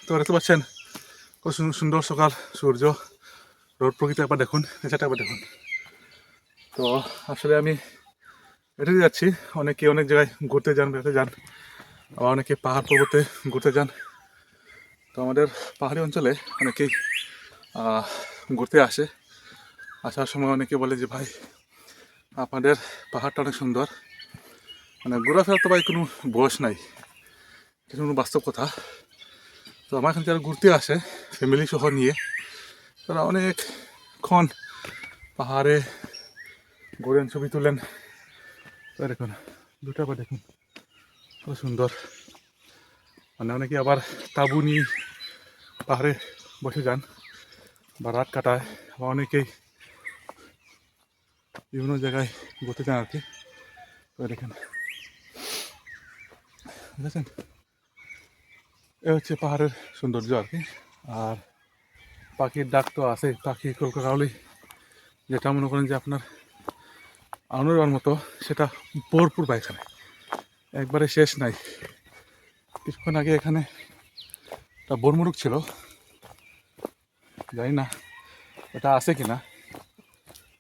তো দেখতে পাচ্ছেন কত সুন্দর সকাল, সূর্য, রোদ, প্রকৃতি একবার দেখুন, নেচারটা একবার দেখুন। তো আসলে আমি এটাই যাচ্ছি, অনেকে অনেক জায়গায় ঘুরতে যান, বেড়াতে যান, আবার অনেকে পাহাড় পর্বতে ঘুরতে যান। তো আমাদের পাহাড়ি অঞ্চলে অনেকেই ঘুরতে আসে। আসার সময় অনেকে বলে যে ভাই আপনাদের পাহাড়টা অনেক সুন্দর, মানে ঘোরাফেরা তো ভাই কোনো বয়স নাই, এটা কোনো বাস্তব কথা। তো আমার এখানে যারা ঘুরতে আসে ফ্যামিলি সহ নিয়ে, তারা অনেকক্ষণ পাহাড়ে ঘোরেন, ছবি তুলেন। দেখুন দুটা আবার দেখুন কত সুন্দর, মানে অনেকে আবার তাঁবু নিয়ে পাহাড়ে বসে যান বা রাত কাটায়, বা অনেকেই বিভিন্ন জায়গায় ঘুরতে যান আর কি। দেখেন বুঝেছেন, এ হচ্ছে পাহাড়ের সৌন্দর্য আর কি। আর পাখির ডাক তো আছে, পাখি কলকাতালি যেটা মনে করেন যে আপনার আনন্দের মতো, সেটা ভরপুর বা এখানে একবারে শেষ নাই। কিছুক্ষণ আগে এখানে একটা বনমুরুগ ছিল, জানি না এটা আছে কিনা,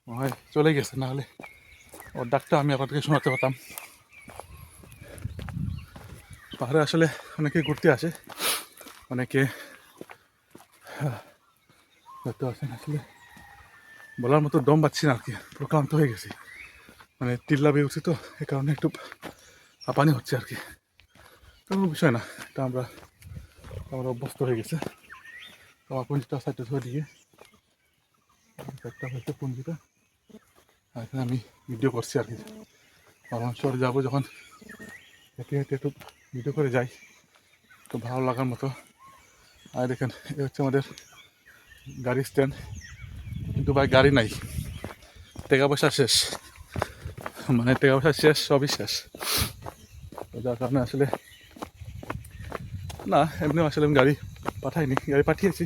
হয় চলে গেছে, না হলে ওর ডাকটা আমি আপনাদেরকে শোনাতে পারতাম। পাহাড়ে আসলে অনেকে ঘুরতে আসে, অনেকে দেখতে পাচ্ছেন, আসলে বলার মতো দম পাচ্ছি না আর কি, প্রক্লান্ত হয়ে গেছি, মানে টিল্লা বেয়ে উঠছি তো, এই কারণে একটু হাঁপানি হচ্ছে আর কি। কোনো বিষয় না, এটা আমরা অভ্যস্ত হয়ে গেছে। আমার পুঞ্জিটা সাইডে ধরে দিয়ে একটা হচ্ছে পুঞ্জিটা, এখানে আমি ভিডিও করছি আর কি। আমার শহরে যাবো যখন হেঁটে হেঁটে একটু ভিডিও করে যাই, তো ভালো লাগার মতো। আর দেখেন এ হচ্ছে আমাদের গাড়ি স্ট্যান্ড, কিন্তু ভাই গাড়ি নাই, টাকা পয়সা শেষ, মানে টাকা পয়সা শেষ, সবই শেষ। তো যার কারণে আসলে না, এমনি আসলে আমি গাড়ি পাঠাইনি, গাড়ি পাঠিয়েছি,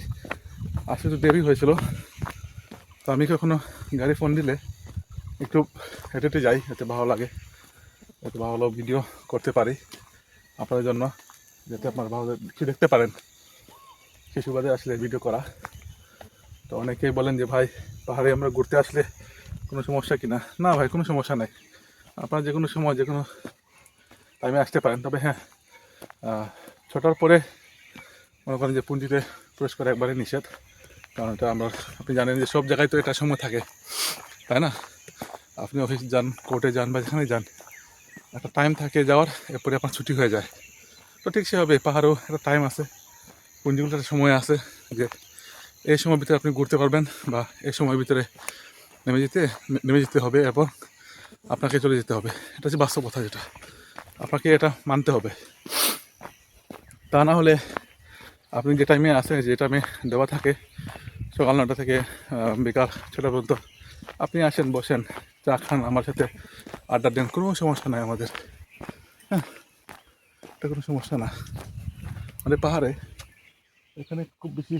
আসলে একটু দেরি হয়েছিল। তো আমি কখনো গাড়ি ফোন দিলে একটু হেঁটে হেঁটে যাই, এতে ভালো লাগে, এতে ভালো ভিডিও করতে পারি আপনাদের জন্য, যাতে আপনারা ভালো কিছু দেখতে পারেন, সেই সুবাদে আসলে ভিডিও করা। তো অনেকেই বলেন যে ভাই পাহাড়ে আমরা ঘুরতে আসলে কোনো সমস্যা কিনা, না ভাই কোনো সমস্যা নাই, আপনারা যে কোনো সময় যে কোনো টাইমে আসতে পারেন। তবে হ্যাঁ, 6টার পরে মনে করেন যে পুঞ্জিতে প্রবেশ করা একবারে নিষেধ, কারণ এটা আমরা, আপনি জানেন যে সব জায়গায় তো এটা সময় থাকে, তাই না? আপনি অফিস যান, কোর্টে যান, বা যেখানে যান, একটা টাইম থাকে যাওয়ার, এরপরে আপনার ছুটি হয়ে যায়। তো ঠিক সেভাবে পাহাড়েও একটা টাইম আছে, পুঞ্জিগুলোর একটা সময় আছে, যে এই সময়ের ভিতরে আপনি ঘুরতে পারবেন, বা এই সময়ের ভিতরে নেমে যেতে হবে, এরপর আপনাকে চলে যেতে হবে। এটা হচ্ছে বাস্তব কথা, যেটা আপনাকে এটা মানতে হবে। তা না হলে আপনি যে টাইমে আসে, যে টাইমে দেওয়া থাকে সকাল 9টা থেকে বিকাল 6টা পর্যন্ত, আপনি আসেন, বসেন, চা খান, আমার সাথে আড্ডা দেন, কোনো সমস্যা নাই আমাদের। হ্যাঁ, এটা কোনো সমস্যা না। আমাদের পাহাড়ে এখানে খুব বেশি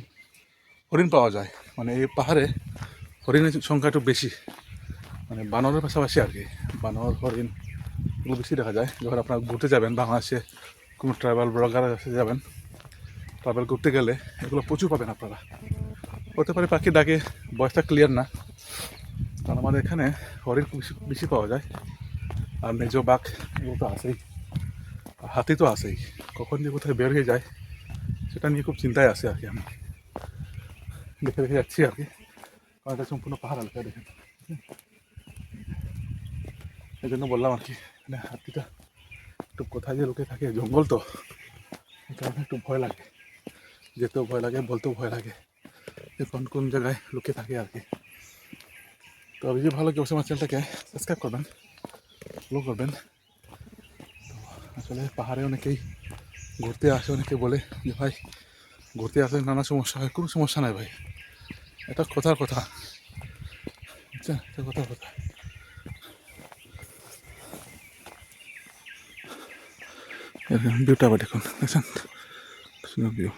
হরিণ পাওয়া যায়, মানে এই পাহাড়ে হরিণের সংখ্যা একটু বেশি, মানে বানরের পাশাপাশি আর কি, বানর, হরিণ এগুলো বেশি দেখা যায়। যখন আপনারা ঘুরতে যাবেন বাংলাদেশে, কোনো ট্রাভেল ব্লগারের কাছে যাবেন, ট্রাভেল করতে গেলে এগুলো প্রচুর পাবেন আপনারা। হতে পারে পাখির ডাকে ভয়েসটা ক্লিয়ার না, কারণ আমাদের এখানে হরিণ খুব বেশি বেশি পাওয়া যায়, আর মেজ বাঘ এগুলো তো আছেই, আর হাতি তো আছেই। কখন যে কোথায় বের হয়ে যায় সেটা নিয়ে খুব চিন্তায় আছে আর কি, আমি দেখে দেখে যাচ্ছি আর কি, কারণ এটা সম্পূর্ণ পাহাড় এলাকা দেখেন। এই জন্য বললাম আর কি, মানে হাতিটা একটু কোথায় যে লোকে থাকে, জঙ্গল তো, এই কারণে একটু ভয় লাগে, যেতেও ভয় লাগে, বলতেও ভয় লাগে যে কোন কোন জায়গায় লুকিয়ে থাকে আর কি। তো যদি ভালো কেউ আমার চ্যানেলটাকে সাবস্ক্রাইব করবেন, ফলো করবেন। তো আসলে পাহাড়ে অনেকেই ঘুরতে আসে, অনেকে বলে যে ভাই ঘুরতে আসলে নানা সমস্যা হয়, কোনো সমস্যা নাই ভাই, এটা কথার কথা, বুঝছেন, এটা কথার কথা। ভিউটা আবার দেখুন, দেখছেন, সুন্দর ভিউ।